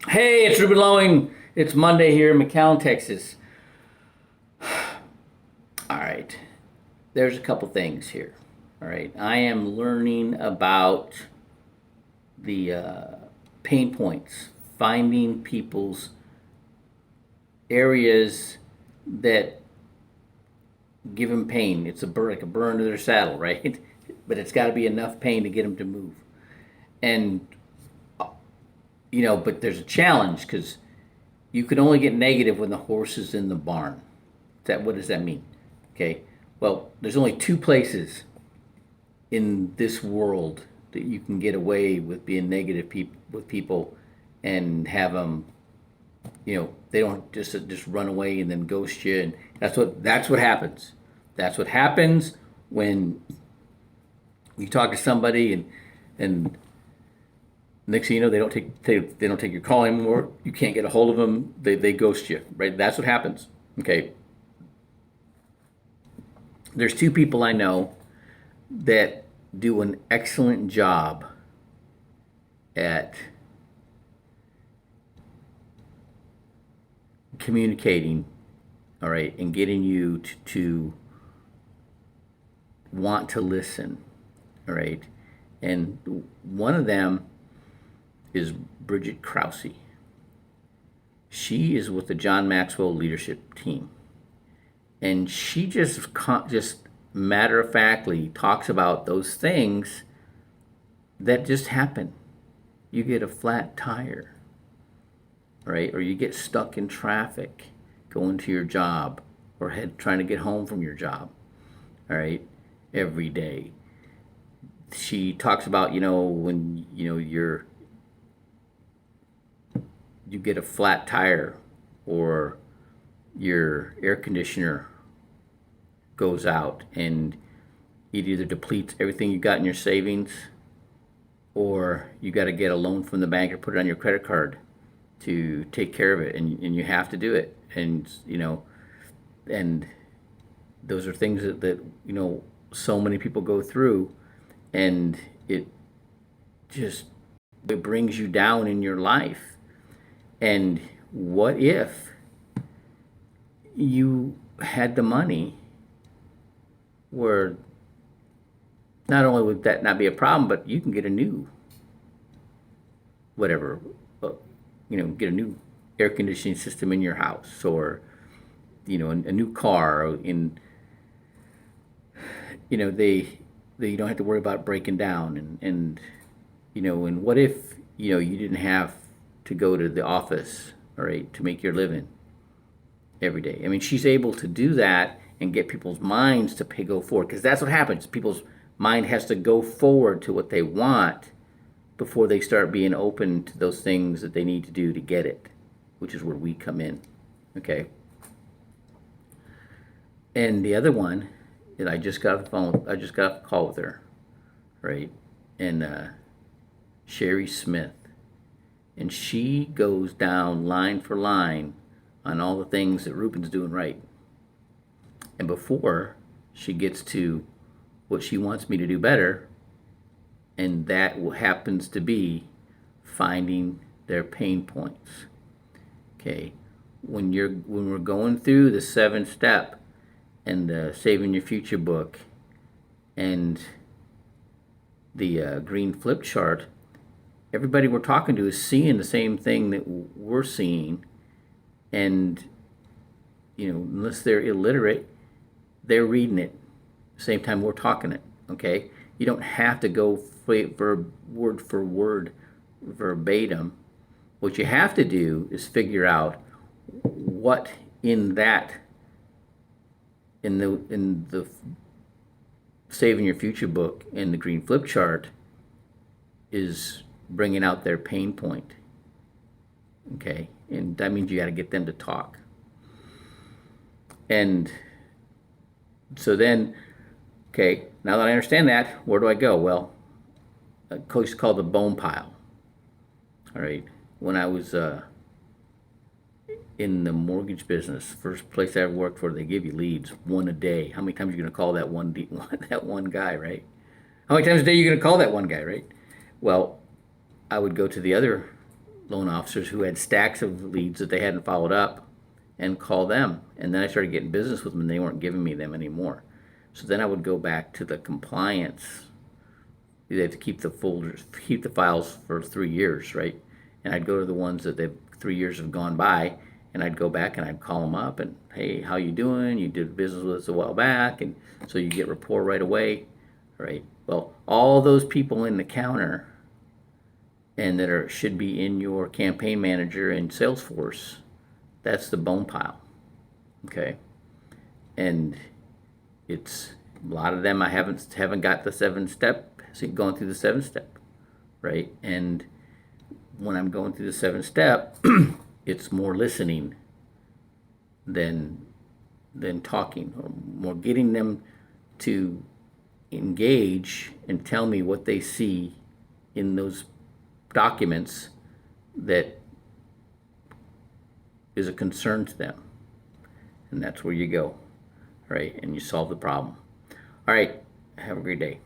Hey, it's Ruben Lowing. It's Monday here in McAllen, Texas. All right, there's a couple things here. All right, I am learning about the pain points, finding people's areas that give them pain. It's like a burn to their saddle, right? But it's got to be enough pain to get them to move. And but there's a challenge because you can only get negative when the horse is in the barn. What does that mean? Okay. Well, there's only two places in this world that you can get away with being negative with people and have them, they don't just run away and then ghost you. And that's what happens. That's what happens when you talk to somebody and next thing you know they don't take your call anymore. You can't get a hold of them. They ghost you. Right. That's what happens. Okay. There's two people I know that do an excellent job at communicating, all right, and getting you to want to listen, all right. And one of them is Bridget Krause. She is with the John Maxwell leadership team, and she just matter of factly talks about those things that just happen. You get a flat tire, right? Or you get stuck in traffic going to your job or trying to get home from your job, all right, every day. She talks about, when, you get a flat tire or your air conditioner goes out and it either depletes everything you got in your savings or you got to get a loan from the bank or put it on your credit card to take care of it, and you have to do it. And those are things that so many people go through, and just it brings you down in your life. And what if you had the money where not only would that not be a problem, but you can get a new whatever, get a new air conditioning system in your house, or a new car, they you don't have to worry about breaking down, and what if you didn't have to go to the office, all right, to make your living every day. I mean, she's able to do that and get people's minds to go forward, because that's what happens. People's mind has to go forward to what they want before they start being open to those things that they need to do to get it, which is where we come in. Okay. And the other one that I just got I just got off the call with her, right? And Sherry Smith. And she goes down line for line on all the things that Ruben's doing right. And before she gets to what she wants me to do better, and that happens to be finding their pain points. Okay, when we're going through the 7-step and the Saving Your Future book and the green flip chart, everybody we're talking to is seeing the same thing that we're seeing, and unless they're illiterate, they're reading it the same time we're talking it. Okay, you don't have to go for word for word verbatim. What you have to do is figure out what in the Saving Your Future book and the green flip chart is bringing out their pain point. Okay, and that means you got to get them to talk. And so then, okay, now that I understand that, where do I go? Well, a coach called the bone pile. All right, when I was in the mortgage business, first place I ever worked for, they give you leads, one a day. How many times are you going to call that that one guy, right? How many times a day are you going to call that one guy, right? Well, I would go to the other loan officers who had stacks of leads that they hadn't followed up and call them. And then I started getting business with them and they weren't giving me them anymore. So then I would go back to the compliance. They have to keep the folders, keep the files for 3 years, right? And I'd go to the ones that they've 3 years have gone by, and I'd go back and I'd call them up and, hey, how you doing? You did business with us a while back, and so you get rapport right away, right? Well, all those people in the counter and that are should be in your campaign manager and Salesforce, that's the bone pile, okay? And it's a lot of them I haven't got the 7-step, going through the 7-step, right? And when I'm going through the 7-step, it's more listening than talking, or more getting them to engage and tell me what they see in those documents that is a concern to them. And that's where you go, right? And you solve the problem. All right, have a great day.